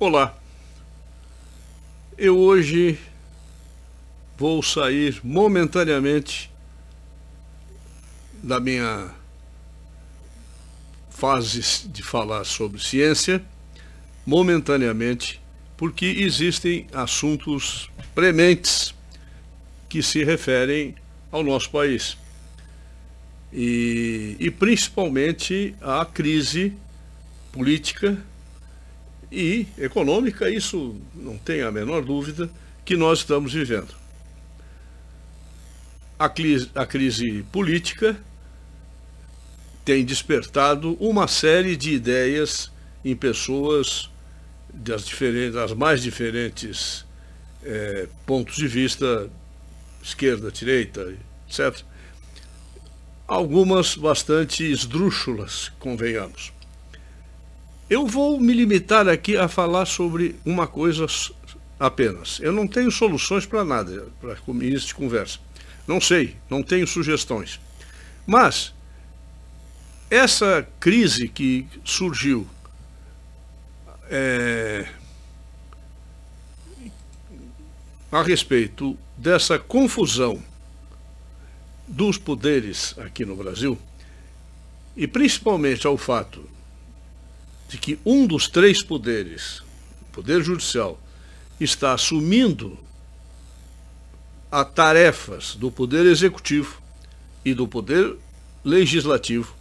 Olá, eu hoje vou sair momentaneamente da minha fase de falar sobre ciência, momentaneamente, porque existem assuntos prementes que se referem ao nosso país e principalmente à crise política e econômica, isso não tem a menor dúvida, que nós estamos vivendo. A crise política tem despertado uma série de ideias em pessoas das mais diferentes pontos de vista, esquerda, direita, etc. Algumas bastante esdrúxulas, convenhamos. Eu vou me limitar aqui a falar sobre uma coisa apenas. Eu não tenho soluções para nada, para início de conversa. Não sei, não tenho sugestões. Mas essa crise que surgiu a respeito dessa confusão dos poderes aqui no Brasil, e principalmente ao fato de que um dos três poderes, o Poder Judicial, está assumindo as tarefas do Poder Executivo e do Poder Legislativo,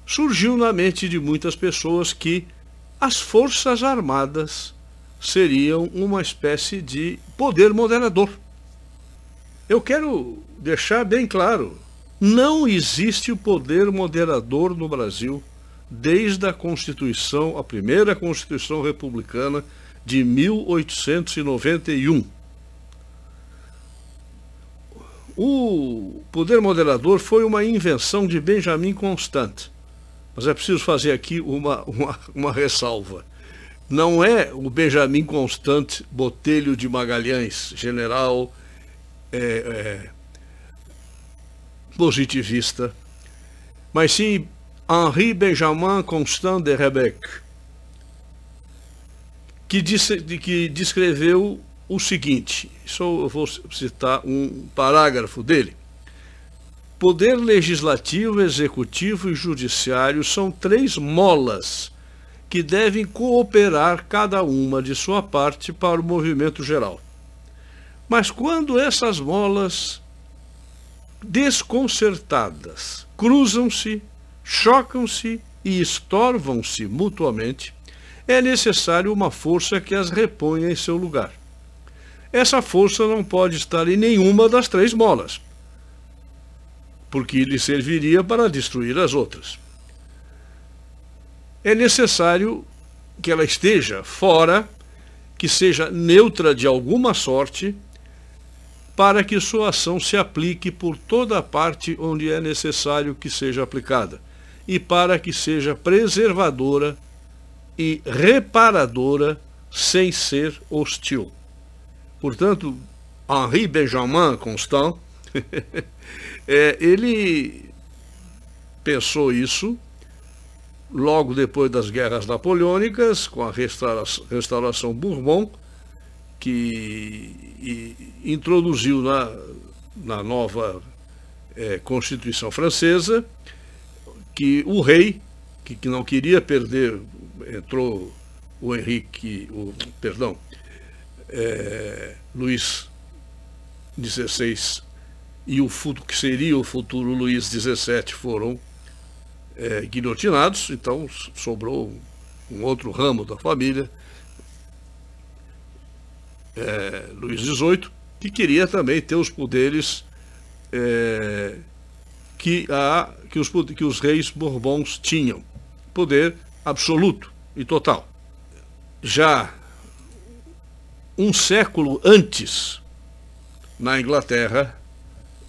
surgiu na mente de muitas pessoas que as Forças Armadas seriam uma espécie de poder moderador. Eu quero deixar bem claro, não existe o poder moderador no Brasil desde a Constituição, a primeira Constituição Republicana de 1891. O poder moderador foi uma invenção de Benjamin Constant, mas é preciso fazer aqui uma ressalva. Não é o Benjamin Constant Botelho de Magalhães, general positivista, mas sim Henri Benjamin Constant de Rebecque, que descreveu o seguinte, só eu vou citar um parágrafo dele. Poder legislativo, executivo e judiciário são três molas que devem cooperar cada uma de sua parte para o movimento geral. Mas quando essas molas desconcertadas cruzam-se, chocam-se e estorvam-se mutuamente, é necessário uma força que as reponha em seu lugar. Essa força não pode estar em nenhuma das três molas, porque lhe serviria para destruir as outras. É necessário que ela esteja fora, que seja neutra de alguma sorte, para que sua ação se aplique por toda a parte onde é necessário que seja aplicada, e para que seja preservadora e reparadora sem ser hostil. Portanto, Henri Benjamin Constant, ele pensou isso logo depois das guerras napoleônicas, com a restauração Bourbon, que introduziu na nova Constituição Francesa que o rei, que não queria perder, entrou o Luís XVI e que seria o futuro Luís XVII foram guilhotinados, então sobrou um outro ramo da família, Luís XVIII, que queria também ter os poderes que os reis Bourbons tinham, poder absoluto e total. Já um século antes, na Inglaterra,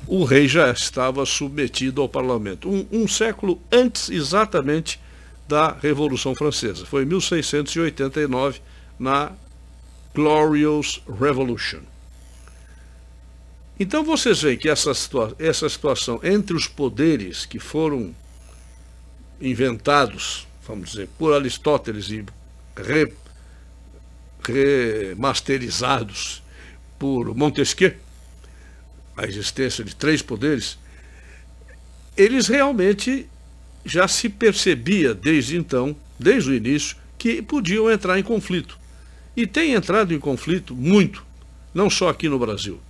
o rei já estava submetido ao parlamento. Um século antes exatamente da Revolução Francesa. Foi em 1689, na Glorious Revolution. Então vocês veem que essa situação entre os poderes que foram inventados, vamos dizer, por Aristóteles e remasterizados por Montesquieu, a existência de 3 poderes, eles realmente já se percebia desde então, desde o início, que podiam entrar em conflito. E tem entrado em conflito muito, não só aqui no Brasil,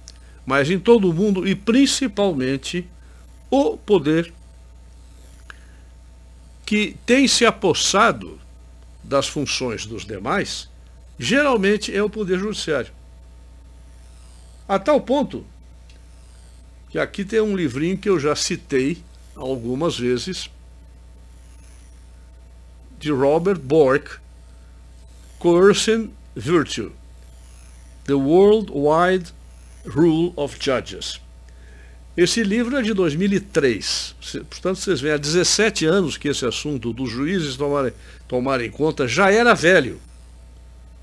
mas em todo o mundo, e principalmente o poder que tem se apossado das funções dos demais, geralmente é o poder judiciário. A tal ponto que aqui tem um livrinho que eu já citei algumas vezes, de Robert Bork, Coercion Virtue, The Worldwide Rule of Judges. Esse livro é de 2003, portanto vocês veem, há 17 anos que esse assunto dos juízes tomarem conta já era velho,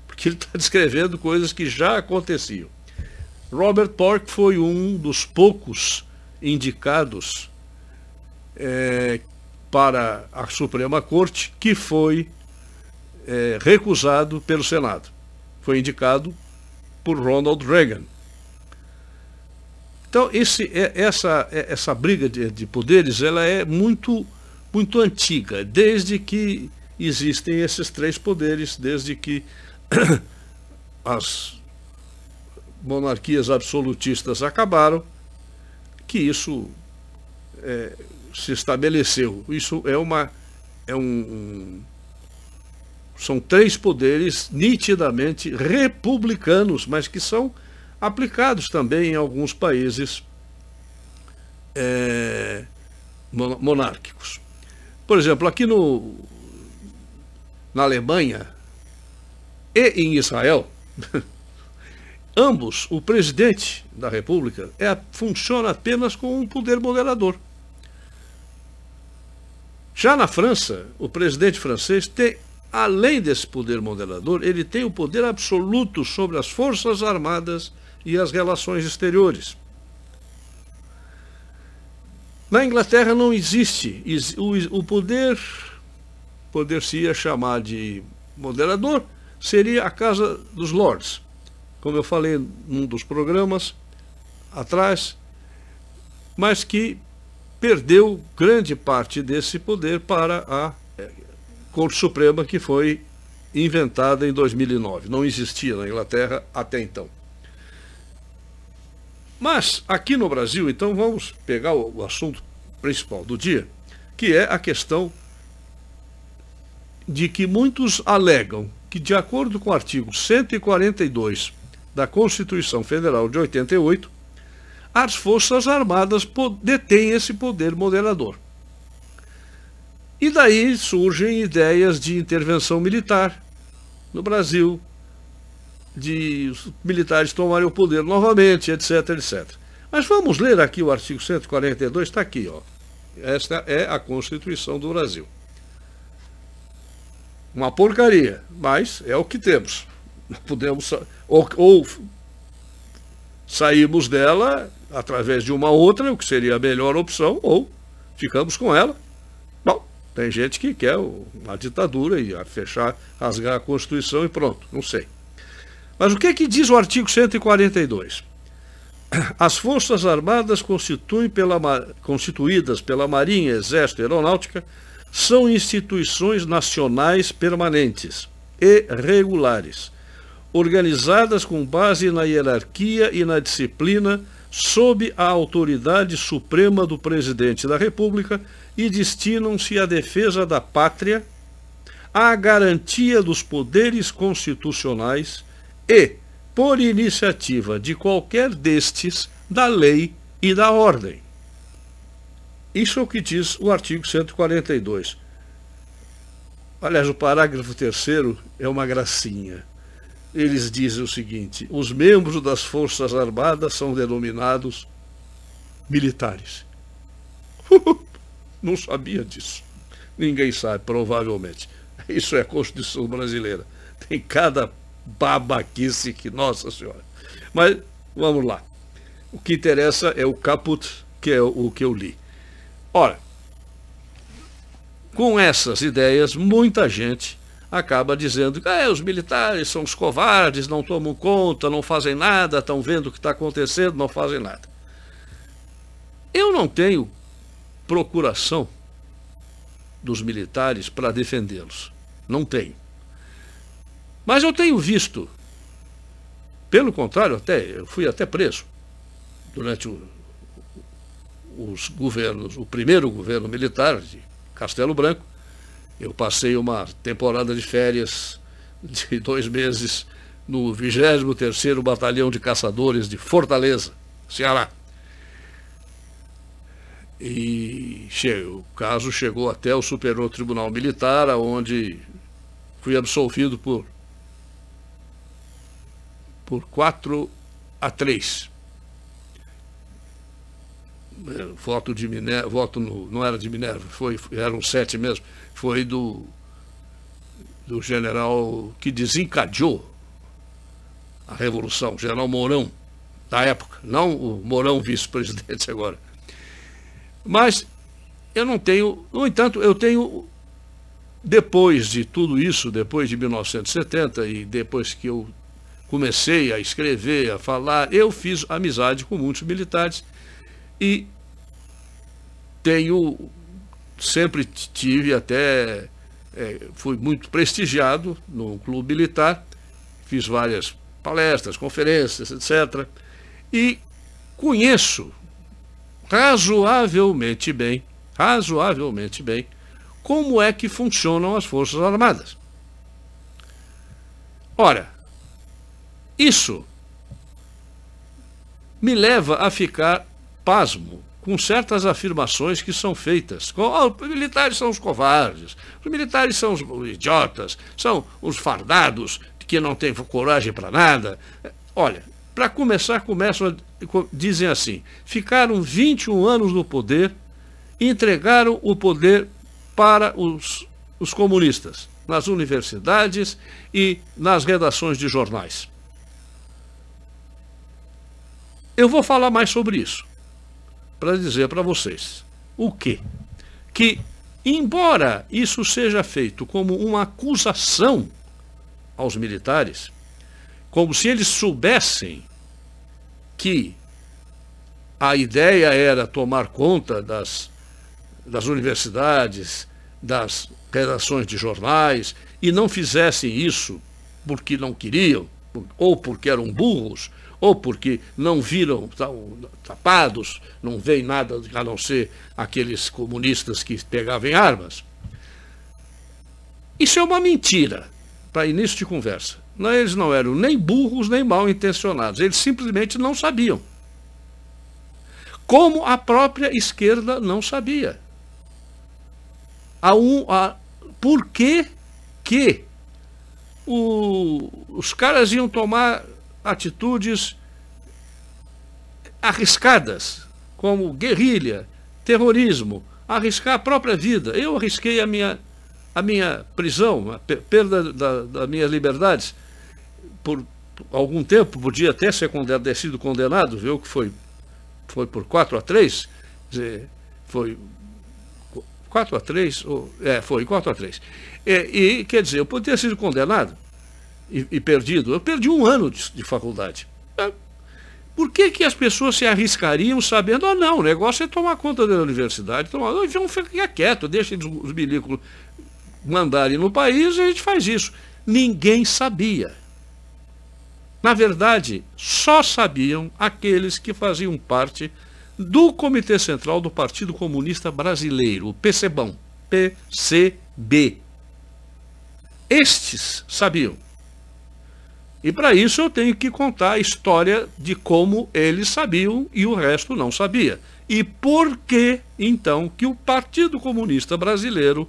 porque ele está descrevendo coisas que já aconteciam. Robert Bork foi um dos poucos indicados para a Suprema Corte que foi recusado pelo Senado. Foi indicado por Ronald Reagan. Então, essa briga de poderes, ela é muito, muito antiga, desde que existem esses 3 poderes, desde que as monarquias absolutistas acabaram, que isso se estabeleceu. Isso são 3 poderes nitidamente republicanos, mas que são aplicados também em alguns países monárquicos. Por exemplo, aqui na Alemanha e em Israel, ambos, o presidente da República funciona apenas com um poder moderador. Já na França, o presidente francês tem, além desse poder moderador, ele tem o poder absoluto sobre as Forças Armadas e as relações exteriores. Na Inglaterra não existe o poder, poder-se-ia chamar de moderador, seria a Casa dos Lords, como eu falei num dos programas atrás, mas que perdeu grande parte desse poder para a Corte Suprema, que foi inventada em 2009. Não existia na Inglaterra até então. Mas aqui no Brasil, então, vamos pegar o assunto principal do dia, que é a questão de que muitos alegam que, de acordo com o artigo 142 da Constituição Federal de 88, as Forças Armadas detêm esse poder moderador. E daí surgem ideias de intervenção militar no Brasil, de os militares tomarem o poder novamente, etc, etc. Mas vamos ler aqui o artigo 142, está aqui, ó. Esta é a Constituição do Brasil. Uma porcaria, mas é o que temos. Podemos ou sairmos dela através de uma outra, o que seria a melhor opção, ou ficamos com ela. Bom, tem gente que quer uma ditadura e fechar, rasgar a Constituição e pronto, não sei. Mas o que diz o artigo 142? As Forças Armadas constituídas pela Marinha, Exército e Aeronáutica são instituições nacionais permanentes e regulares, organizadas com base na hierarquia e na disciplina, sob a autoridade suprema do Presidente da República, e destinam-se à defesa da pátria, à garantia dos poderes constitucionais e, por iniciativa de qualquer destes, da lei e da ordem. Isso é o que diz o artigo 142. Aliás, o parágrafo 3º é uma gracinha. Eles dizem o seguinte: os membros das Forças Armadas são denominados militares. Não sabia disso. Ninguém sabe, provavelmente. Isso é a Constituição brasileira. Tem cada babaquice que, nossa senhora. Mas, vamos lá. O que interessa é o caput, que é o que eu li. Ora, com essas ideias, muita gente acaba dizendo que os militares são os covardes, não tomam conta, não fazem nada, estão vendo o que está acontecendo, não fazem nada. Eu não tenho procuração dos militares para defendê-los. Não tenho. Mas eu tenho visto, pelo contrário, eu fui até preso durante os governos, o primeiro governo militar de Castelo Branco. Eu passei uma temporada de férias de 2 meses no 23º Batalhão de Caçadores de Fortaleza, Ceará. E o caso chegou até o Superior Tribunal Militar, onde fui absolvido por 4-3. Não era de Minerva, eram 7 mesmo. Foi do general que desencadeou a Revolução, general Mourão, da época, não o Mourão vice-presidente agora. Mas eu não tenho, no entanto, eu tenho, depois de tudo isso, depois de 1970 e depois que eu comecei a escrever, a falar, eu fiz amizade com muitos militares e sempre tive até, fui muito prestigiado no clube militar, fiz várias palestras, conferências, etc. E conheço razoavelmente bem, como é que funcionam as Forças Armadas. Ora, isso me leva a ficar pasmo com certas afirmações que são feitas. Os militares são os covardes, os militares são os idiotas, são os fardados que não têm coragem para nada. Olha, para começar, dizem assim: ficaram 21 anos no poder, entregaram o poder para os comunistas, nas universidades e nas redações de jornais. Eu vou falar mais sobre isso, para dizer para vocês o quê? Que, embora isso seja feito como uma acusação aos militares, como se eles soubessem que a ideia era tomar conta das universidades, das redações de jornais, e não fizessem isso porque não queriam, ou porque eram burros, ou porque não viram, estavam tapados, não veem nada a não ser aqueles comunistas que pegavam armas. Isso é uma mentira, para início de conversa. Eles não eram nem burros nem mal intencionados, eles simplesmente não sabiam. Como a própria esquerda não sabia. Por que os caras iam tomar atitudes arriscadas, como guerrilha, terrorismo, arriscar a própria vida? Eu arrisquei a minha prisão, a perda das minhas liberdades. Por algum tempo, podia até ter sido condenado, viu, que foi por 4-3, foi 4-3, foi 4-3. E, quer dizer, eu poderia ter sido condenado e perdido. Eu perdi 1 ano de faculdade. Por que as pessoas se arriscariam sabendo, não, o negócio é tomar conta da universidade, então fica quieto, deixa os milicos mandarem no país e a gente faz isso. Ninguém sabia. Na verdade, só sabiam aqueles que faziam parte do Comitê Central do Partido Comunista Brasileiro, o PCBão, PCB. Estes sabiam. E para isso eu tenho que contar a história de como eles sabiam e o resto não sabia. E por que, então, que o Partido Comunista Brasileiro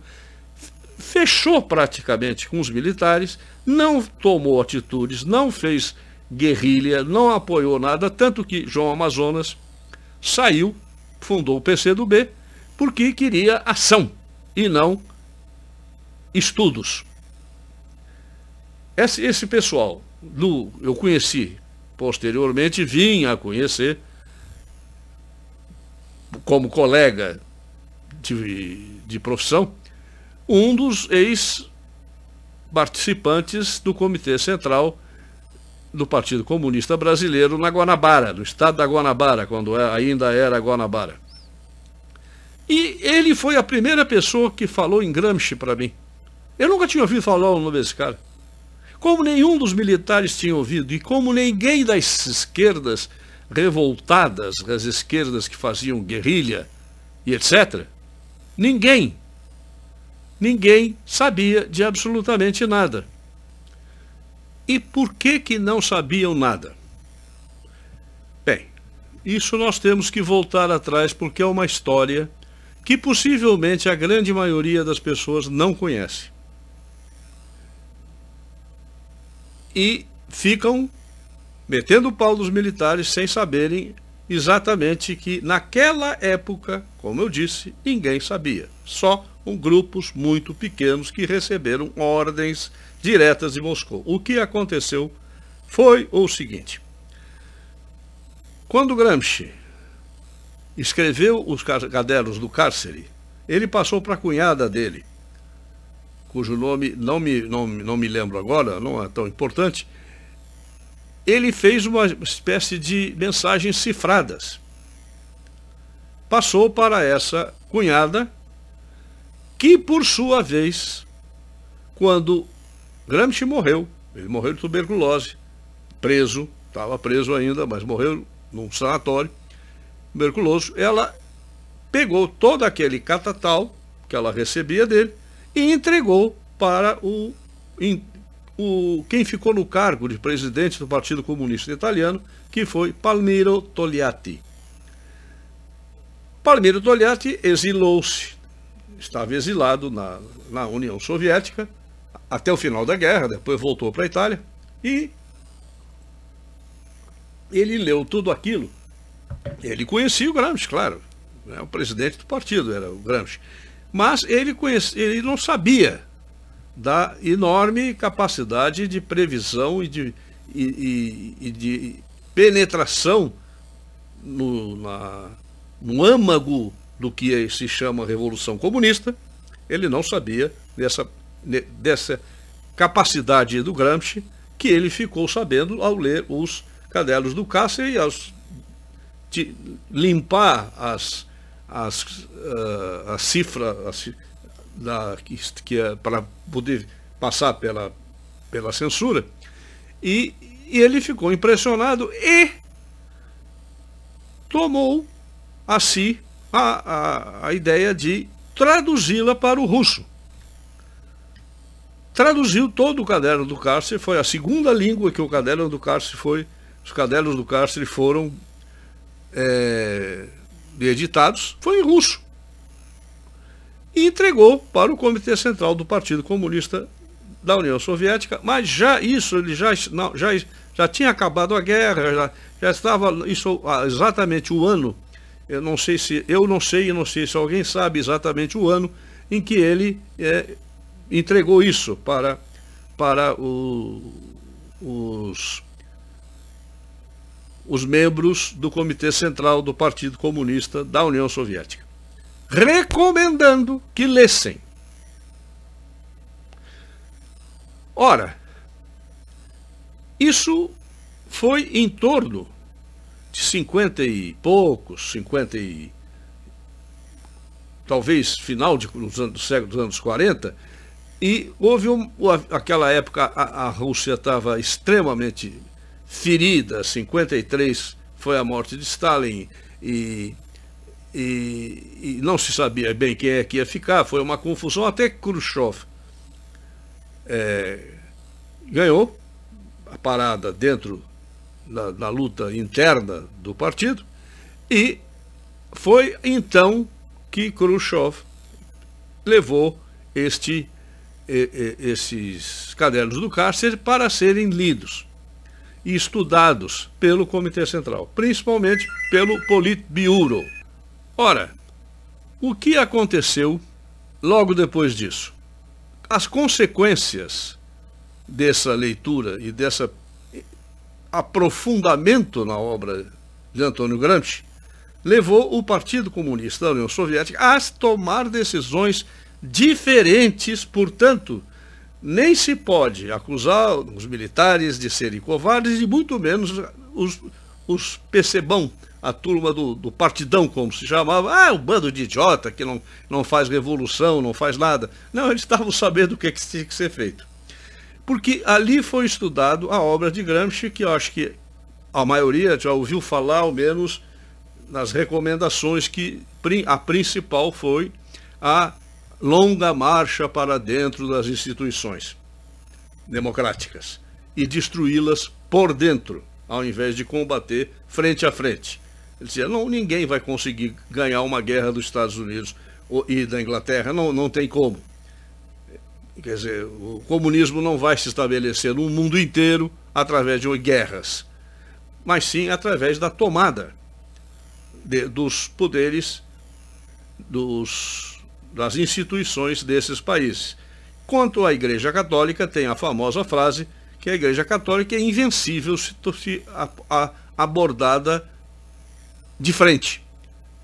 fechou praticamente com os militares, não tomou atitudes, não fez guerrilha, não apoiou nada, tanto que João Amazonas saiu, fundou o PCdoB, porque queria ação e não estudos. Esse pessoal, eu conheci posteriormente, vim a conhecer como colega de profissão, um dos participantes do Comitê Central do Partido Comunista Brasileiro na Guanabara, no estado da Guanabara, quando ainda era Guanabara. E ele foi a primeira pessoa que falou em Gramsci para mim. Eu nunca tinha ouvido falar o nome desse cara. Como nenhum dos militares tinha ouvido, e como ninguém das esquerdas revoltadas, as esquerdas que faziam guerrilha e etc., ninguém sabia de absolutamente nada. E por que não sabiam nada? Bem, isso nós temos que voltar atrás, porque é uma história que possivelmente a grande maioria das pessoas não conhece. E ficam metendo o pau dos militares sem saberem exatamente que naquela época, como eu disse, ninguém sabia. Só grupos muito pequenos que receberam ordens diretas de Moscou. O que aconteceu foi o seguinte. Quando Gramsci escreveu os cadernos do cárcere, ele passou para a cunhada dele, cujo nome não me lembro agora, não é tão importante. Ele fez uma espécie de mensagens cifradas. Passou para essa cunhada, que por sua vez, quando Gramsci morreu, ele morreu de tuberculose, preso, estava preso ainda, mas morreu num sanatório, tuberculoso, ela pegou todo aquele catatal que ela recebia dele e entregou para quem ficou no cargo de presidente do Partido Comunista Italiano, que foi Palmiro Togliatti. Palmiro Togliatti exilou-se, estava exilado na União Soviética até o final da guerra, depois voltou para a Itália, e ele leu tudo aquilo. Ele conhecia o Gramsci, claro, né? O presidente do partido era o Gramsci, mas ele não sabia da enorme capacidade de previsão e de penetração no âmago do que se chama Revolução Comunista. Ele não sabia dessa capacidade do Gramsci, que ele ficou sabendo ao ler os cadernos do cárcere e de limpar a cifra que é para poder passar pela censura, e ele ficou impressionado e tomou a si a ideia de traduzi-la para o russo. Traduziu todo o caderno do cárcere, foi a segunda língua que o caderno do cárcere foi. Os cadernos do cárcere foram editados, foi em russo. E entregou para o Comitê Central do Partido Comunista da União Soviética, mas ele já tinha acabado a guerra, já estava isso exatamente o ano. Eu não sei se alguém sabe exatamente o ano em que ele entregou isso para os membros do Comitê Central do Partido Comunista da União Soviética, recomendando que lessem. Ora, isso foi em torno de 50 e poucos, talvez final dos anos 40, e houve aquela época a Rússia estava extremamente ferida. 53 foi a morte de Stalin e não se sabia bem quem é que ia ficar, foi uma confusão, até que Khrushchev ganhou a parada dentro da luta interna do partido, e foi então que Khrushchev levou esses cadernos do cárcere para serem lidos e estudados pelo Comitê Central, principalmente pelo Politburo. Ora, o que aconteceu logo depois disso? As consequências dessa leitura e desse aprofundamento na obra de Antônio Gramsci levou o Partido Comunista da União Soviética a tomar decisões diferentes, portanto, nem se pode acusar os militares de serem covardes e muito menos os PCbão, a turma do partidão, como se chamava, um bando de idiota que não faz revolução, não faz nada. Não, eles estavam sabendo o que tinha que ser feito. Porque ali foi estudado a obra de Gramsci, que eu acho que a maioria já ouviu falar, ao menos, nas recomendações, que a principal foi a longa marcha para dentro das instituições democráticas e destruí-las por dentro, ao invés de combater frente a frente. Ele dizia, não, ninguém vai conseguir ganhar uma guerra dos Estados Unidos e da Inglaterra, não tem como. Quer dizer, o comunismo não vai se estabelecer no mundo inteiro através de guerras, mas sim através da tomada dos poderes, das instituições desses países. Quanto à Igreja Católica, tem a famosa frase que a Igreja Católica é invencível se abordada de frente.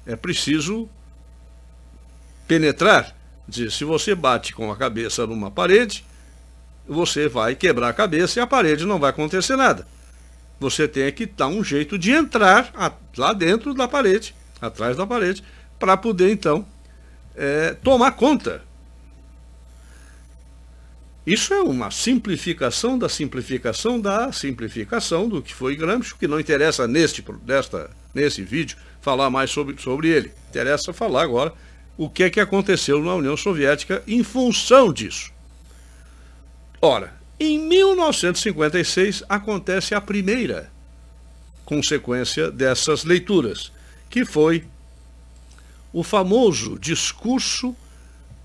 É preciso penetrar. Dizer, se você bate com a cabeça numa parede, você vai quebrar a cabeça e a parede não vai acontecer nada. Você tem que dar um jeito de entrar lá dentro da parede, atrás da parede, para poder, então, tomar conta. Isso é uma simplificação da simplificação da simplificação do que foi Gramsci, que não interessa nesse vídeo falar mais sobre ele. Interessa falar agora o que é que aconteceu na União Soviética em função disso. Ora, em 1956 acontece a primeira consequência dessas leituras, que foi o famoso discurso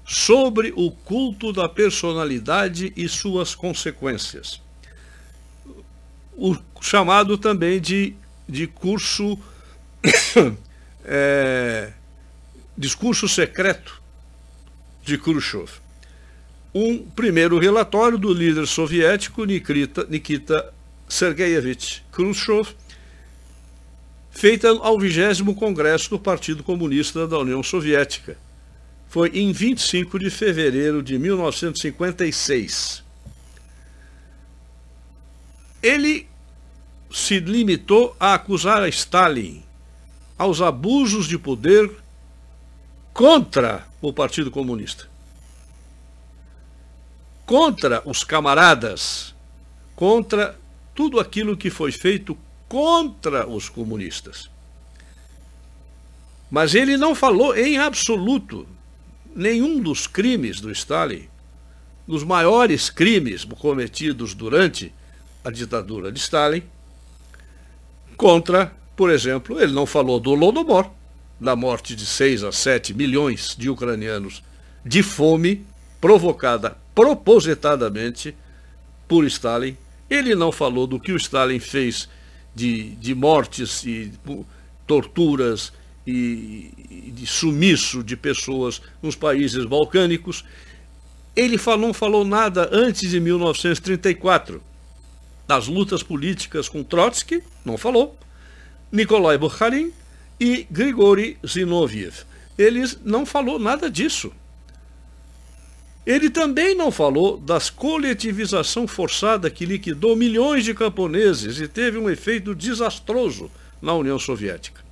sobre o culto da personalidade e suas consequências. O chamado também de curso discurso secreto de Khrushchev. Um primeiro relatório do líder soviético Nikita Sergeyevich Khrushchev, feita ao 20º Congresso do Partido Comunista da União Soviética. Foi em 25 de fevereiro de 1956. Ele se limitou a acusar a Stalin aos abusos de poder contra o Partido Comunista, contra os camaradas, contra tudo aquilo que foi feito contra os comunistas. Mas ele não falou em absoluto nenhum dos crimes do Stalin, dos maiores crimes cometidos durante a ditadura de Stalin, contra, por exemplo, ele não falou do Holodomor, da morte de 6 a 7 milhões de ucranianos de fome, provocada propositadamente por Stalin. Ele não falou do que o Stalin fez de mortes e torturas e de sumiço de pessoas nos países balcânicos. Ele não falou nada antes de 1934, das lutas políticas com Trotsky, não falou, Nikolai Bukharin e Grigori Zinoviev. Ele não falou nada disso. Ele também não falou da coletivização forçada que liquidou milhões de camponeses e teve um efeito desastroso na União Soviética.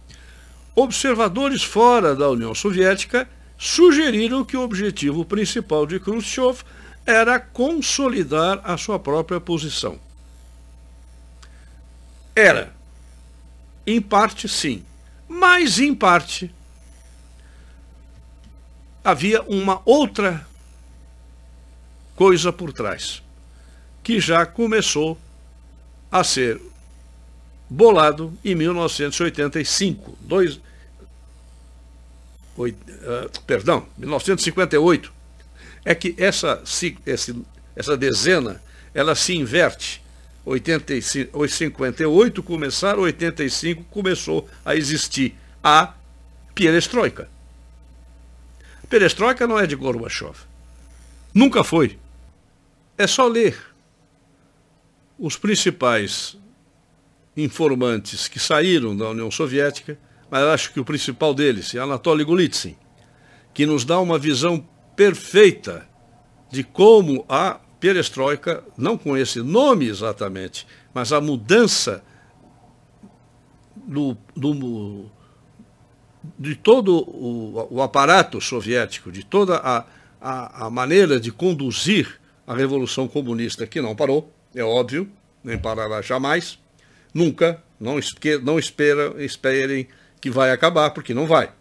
Observadores fora da União Soviética sugeriram que o objetivo principal de Khrushchev era consolidar a sua própria posição. Era. Em parte, sim. Mas, em parte, havia uma outra coisa por trás, que já começou a ser bolado em 1985, 1958. É que essa dezena, ela se inverte. 58 começaram, 85 começou a existir a perestroika. A perestroika não é de Gorbachev. Nunca foi. É só ler os principais informantes que saíram da União Soviética, mas acho que o principal deles é Anatoly Golitsyn, que nos dá uma visão perfeita de como a perestroika, não com esse nome exatamente, mas a mudança de todo o aparato soviético, de toda a maneira de conduzir a Revolução Comunista, que não parou, é óbvio, nem parará jamais, nunca, não esperem que vai acabar, porque não vai.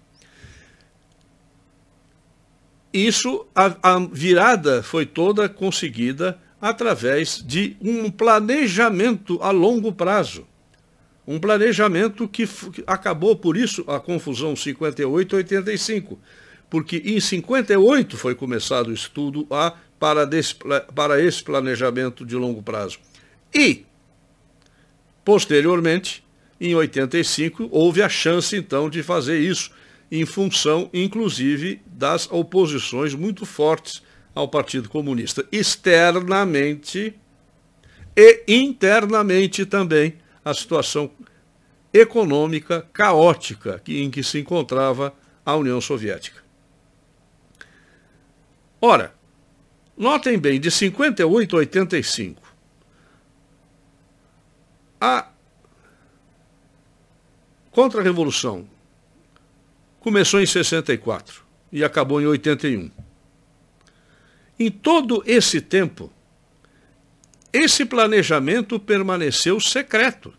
Isso, a virada foi toda conseguida através de um planejamento a longo prazo. Um planejamento que acabou, por isso, a confusão 58-85. Porque em 58 foi começado o estudo para esse planejamento de longo prazo. E, posteriormente, em 85, houve a chance, então, de fazer isso, em função, inclusive, das oposições muito fortes ao Partido Comunista, externamente e internamente também, a situação econômica caótica em que se encontrava a União Soviética. Ora, notem bem, de 58 a 85, a Contra-Revolução começou em 64 e acabou em 81. Em todo esse tempo, esse planejamento permaneceu secreto.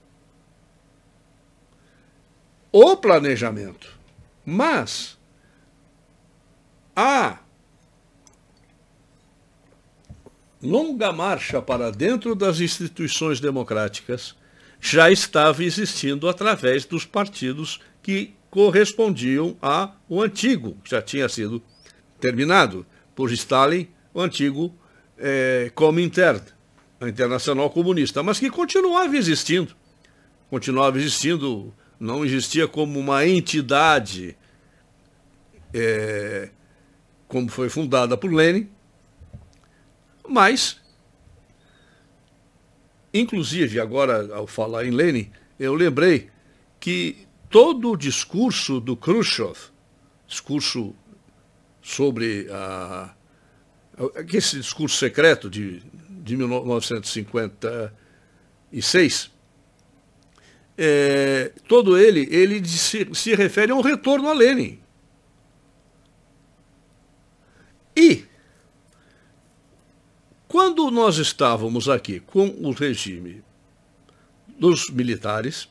O planejamento. Mas a longa marcha para dentro das instituições democráticas já estava existindo através dos partidos que correspondiam ao antigo, que já tinha sido terminado por Stalin, o antigo Comintern, a Internacional Comunista, mas que continuava existindo. Continuava existindo, não existia como uma entidade como foi fundada por Lenin, mas, inclusive, agora, ao falar em Lenin, eu lembrei que todo o discurso do Khrushchev, discurso sobre esse discurso secreto de 1956, todo ele se refere a um retorno a Lenin. E, quando nós estávamos aqui com o regime dos militares,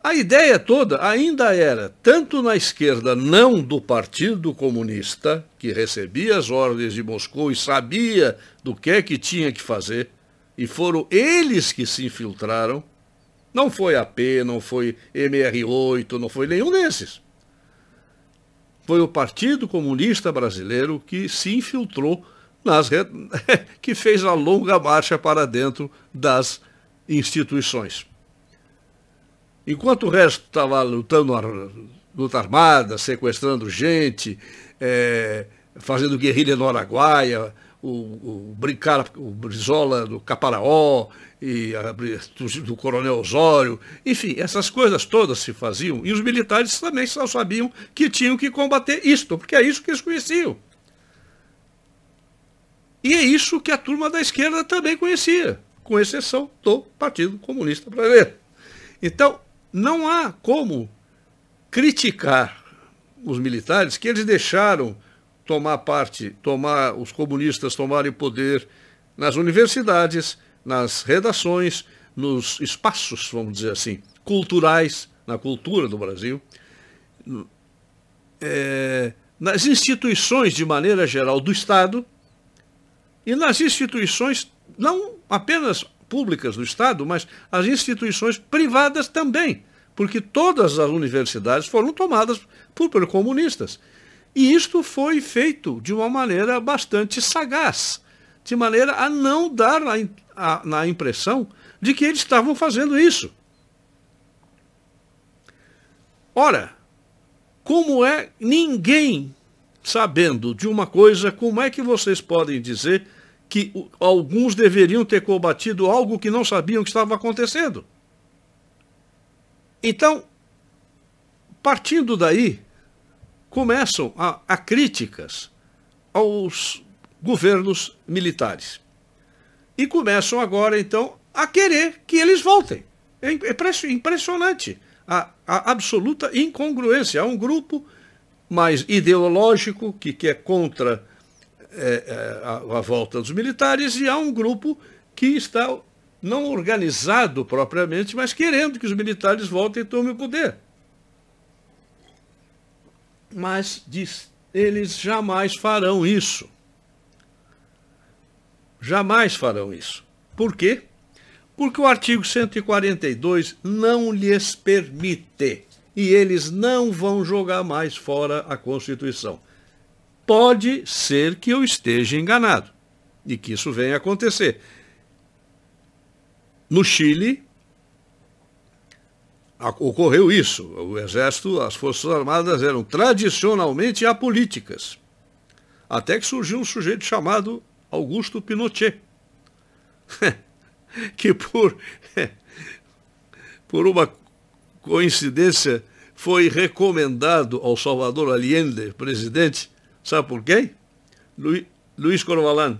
a ideia toda ainda era, tanto na esquerda não do Partido Comunista, que recebia as ordens de Moscou e sabia do que é que tinha que fazer, e foram eles que se infiltraram, não foi AP, não foi MR8, não foi nenhum desses. Foi o Partido Comunista Brasileiro que se infiltrou, que fez a longa marcha para dentro das instituições. Enquanto o resto estava lutando luta armada, sequestrando gente, fazendo guerrilha no Araguaia, o Brizola do Caparaó, e do Coronel Osório, enfim, essas coisas todas se faziam, e os militares também só sabiam que tinham que combater isto, porque é isso que eles conheciam. E é isso que a turma da esquerda também conhecia, com exceção do Partido Comunista Brasileiro. Então, não há como criticar os militares que eles deixaram os comunistas tomarem poder nas universidades, nas redações, nos espaços, vamos dizer assim, culturais, na cultura do Brasil, nas instituições, de maneira geral, do Estado, e nas instituições, não apenas públicas do Estado, mas as instituições privadas também, porque todas as universidades foram tomadas por comunistas. E isto foi feito de uma maneira bastante sagaz, de maneira a não dar a impressão de que eles estavam fazendo isso. Ora, como é ninguém sabendo de uma coisa, como é que vocês podem dizer que alguns deveriam ter combatido algo que não sabiam que estava acontecendo? Então, partindo daí, começam a críticas aos governos militares. E começam agora, então, a querer que eles voltem. É impressionante a absoluta incongruência. Há um grupo mais ideológico que é contra a volta dos militares, e há um grupo que está não organizado propriamente, mas querendo que os militares voltem e tomem o poder. Mas, diz, eles jamais farão isso. Jamais farão isso. Por quê? Porque o artigo 142 não lhes permite. E eles não vão jogar mais fora a Constituição. Pode ser que eu esteja enganado e que isso venha a acontecer. No Chile, ocorreu isso. O Exército, as Forças Armadas eram tradicionalmente apolíticas. Até que surgiu um sujeito chamado Augusto Pinochet, que por uma coincidência foi recomendado ao Salvador Allende, presidente, sabe por quem? Luiz Corvalán,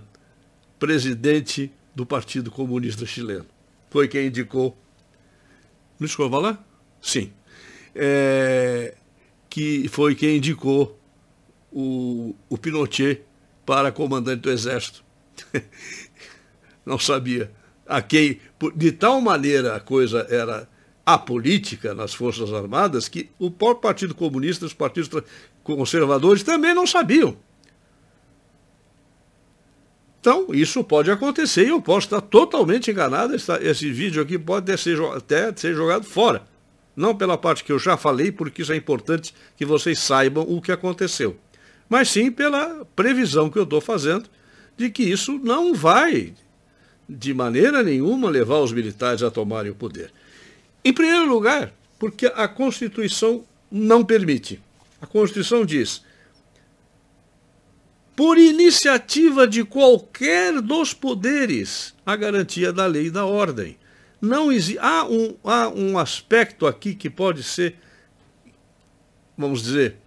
presidente do Partido Comunista Chileno. Foi quem indicou. Luiz Corvalán? Sim. Que foi quem indicou o Pinochet para comandante do Exército. Não sabia. De tal maneira a coisa era apolítica nas Forças Armadas que o próprio Partido Comunista e os partidos conservadores também não sabiam. Então, isso pode acontecer e eu posso estar totalmente enganado. Esse vídeo aqui pode até ser jogado fora. Não pela parte que eu já falei, porque isso é importante que vocês saibam o que aconteceu. Mas sim pela previsão que eu estou fazendo de que isso não vai, de maneira nenhuma, levar os militares a tomarem o poder. Em primeiro lugar, porque a Constituição não permite. A Constituição diz: por iniciativa de qualquer dos poderes, a garantia da lei e da ordem. Não há um aspecto aqui que pode ser, vamos dizer,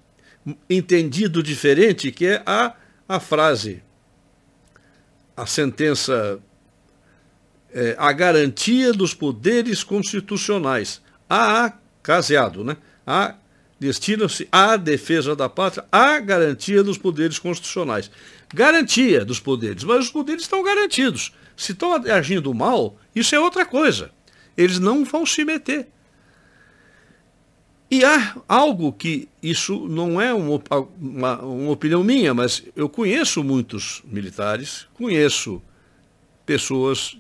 entendido diferente, que é a frase, a sentença, a garantia dos poderes constitucionais. Caseado, né? Destina-se à defesa da pátria, à garantia dos poderes constitucionais. Garantia dos poderes, mas os poderes estão garantidos. Se estão agindo mal, isso é outra coisa. Eles não vão se meter. E há algo que, isso não é uma opinião minha, mas eu conheço muitos militares, conheço pessoas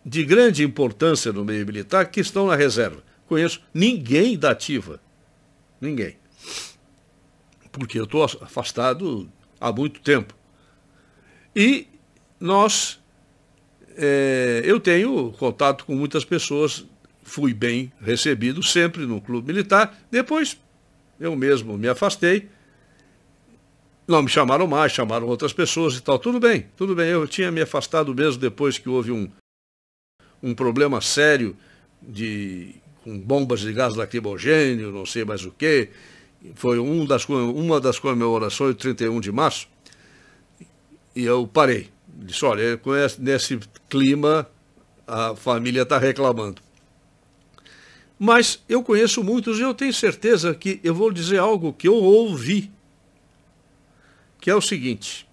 de grande importância no meio militar que estão na reserva. Conheço ninguém da ativa. Ninguém. Porque eu estou afastado há muito tempo. E eu tenho contato com muitas pessoas, fui bem recebido sempre no clube militar. Depois eu mesmo me afastei. Não me chamaram mais, chamaram outras pessoas e tal. Tudo bem. Eu tinha me afastado mesmo depois que houve um problema sério com bombas de gás lacrimogênio, não sei mais o quê. Foi uma das comemorações de 31 de março. E eu parei. Disse, olha, nesse clima a família está reclamando. Mas eu conheço muitos e eu tenho certeza que eu vou dizer algo que eu ouvi, que é o seguinte.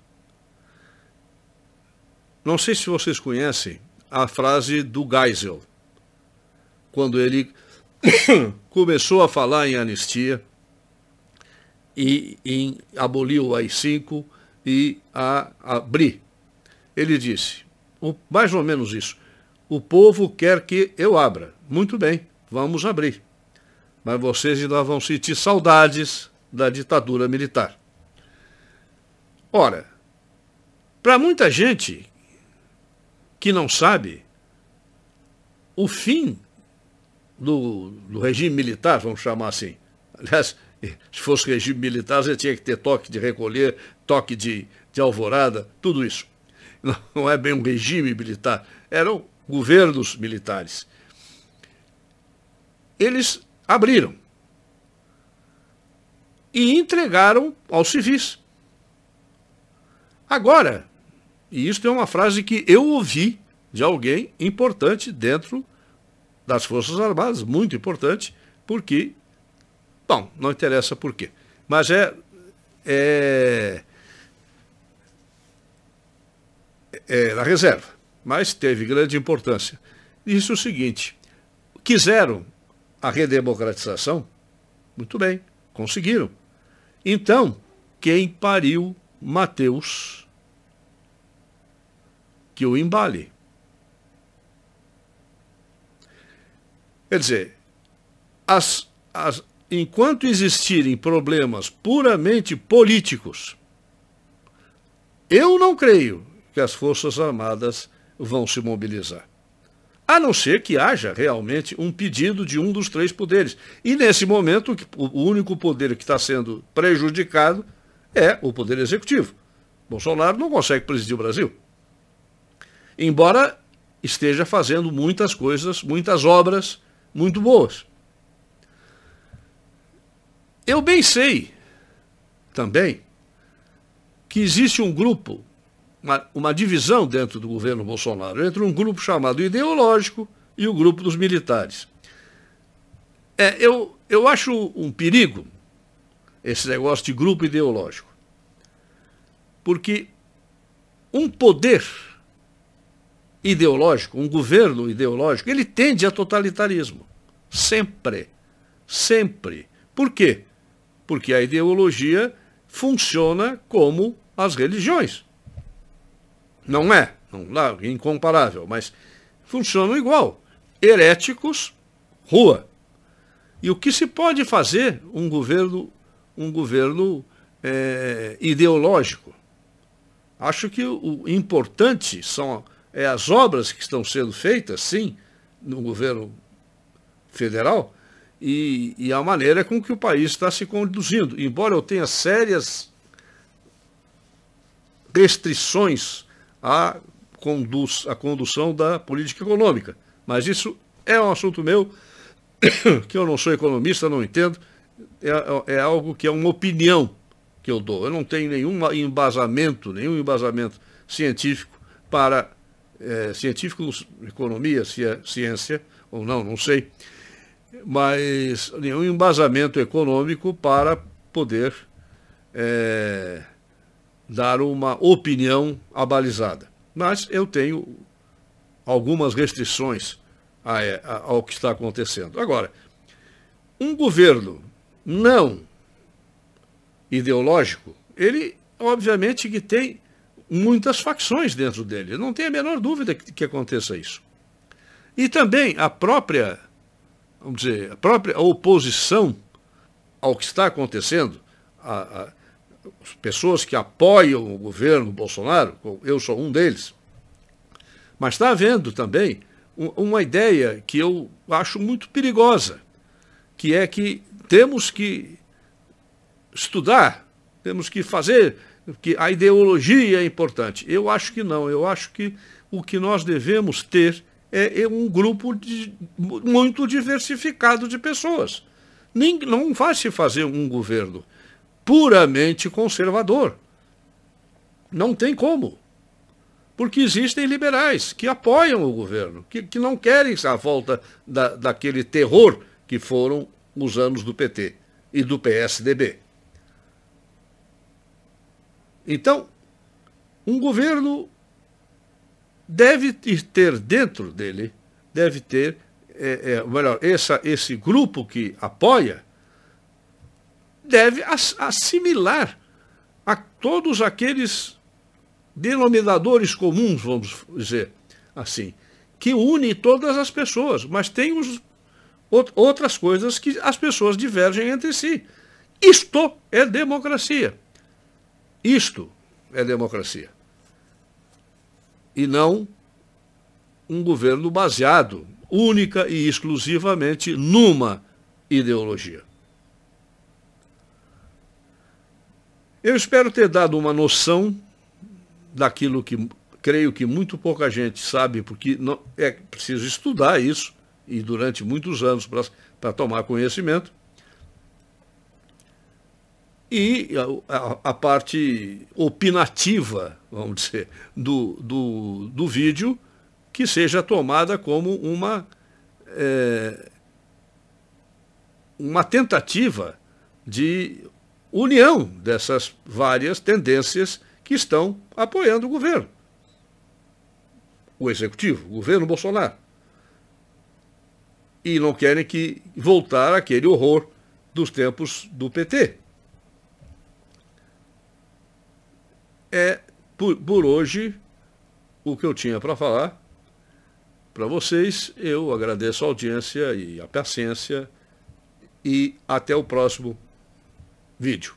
Não sei se vocês conhecem a frase do Geisel, quando ele começou a falar em anistia e em abolir o AI-5 e a abrir. Ele disse, mais ou menos isso: o povo quer que eu abra. Muito bem, vamos abrir. Mas vocês ainda vão sentir saudades da ditadura militar. Ora, para muita gente que não sabe, o fim do regime militar, vamos chamar assim. Aliás, se fosse regime militar, você tinha que ter toque de recolher, toque de alvorada, tudo isso. Não é bem um regime militar, eram governos militares. Eles abriram e entregaram aos civis. Agora, E isso é uma frase que eu ouvi de alguém importante dentro das Forças Armadas, muito importante, porque, bom, não interessa por quê, mas é da reserva, mas teve grande importância. Disse o seguinte: quiseram a redemocratização? Muito bem, conseguiram. Então, quem pariu Mateus, que o embale. Quer dizer, enquanto existirem problemas puramente políticos, eu não creio que as Forças Armadas vão se mobilizar. A não ser que haja realmente um pedido de um dos três poderes. E nesse momento, o único poder que está sendo prejudicado é o Poder Executivo. Bolsonaro não consegue presidir o Brasil. Embora esteja fazendo muitas coisas, muitas obras muito boas. Eu bem sei também que existe um grupo, uma divisão dentro do governo Bolsonaro, entre um grupo chamado ideológico e o grupo dos militares. Eu acho um perigo esse negócio de grupo ideológico, porque um poder ideológico, um governo ideológico, ele tende a totalitarismo. Sempre. Sempre. Por quê? Porque a ideologia funciona como as religiões. Não é incomparável, mas funcionam igual. Heréticos, rua. E o que se pode fazer um governo ideológico? Acho que o importante são as obras que estão sendo feitas, sim, no governo federal, e a maneira com que o país está se conduzindo. Embora eu tenha sérias restrições à condução da política econômica. Mas isso é um assunto meu, que eu não sou economista, não entendo, é algo que é uma opinião que eu dou. Eu não tenho nenhum embasamento científico para... científico, economia, ciência, ou não sei, mas nenhum embasamento econômico para poder dar uma opinião abalizada. Mas eu tenho algumas restrições ao que está acontecendo. Agora, um governo não ideológico, ele obviamente que tem muitas facções dentro dele. Não tem a menor dúvida que aconteça isso. E também a própria oposição ao que está acontecendo, as pessoas que apoiam o governo Bolsonaro, eu sou um deles, mas está havendo também uma ideia que eu acho muito perigosa, que é que temos que estudar, temos que fazer, que a ideologia é importante. Eu acho que não, eu acho que o que nós devemos ter é um grupo muito diversificado de pessoas. Não vai se fazer um governo puramente conservador. Não tem como. Porque existem liberais que apoiam o governo, que não querem a volta daquele terror que foram os anos do PT e do PSDB. Então, um governo deve ter dentro dele, esse grupo que apoia, deve assimilar a todos aqueles denominadores comuns, vamos dizer assim, que unem todas as pessoas, mas tem outras coisas que as pessoas divergem entre si. Isto é democracia. Isto é democracia. E não um governo baseado única e exclusivamente numa ideologia. Eu espero ter dado uma noção daquilo que creio que muito pouca gente sabe, porque não, é preciso estudar isso, e durante muitos anos para tomar conhecimento. e a parte opinativa, vamos dizer, do vídeo, que seja tomada como uma tentativa de união dessas várias tendências que estão apoiando o governo. O executivo, o governo Bolsonaro. E não querem voltar àquele horror dos tempos do PT. É, por hoje, o que eu tinha para falar para vocês. Eu agradeço a audiência e a paciência e até o próximo vídeo.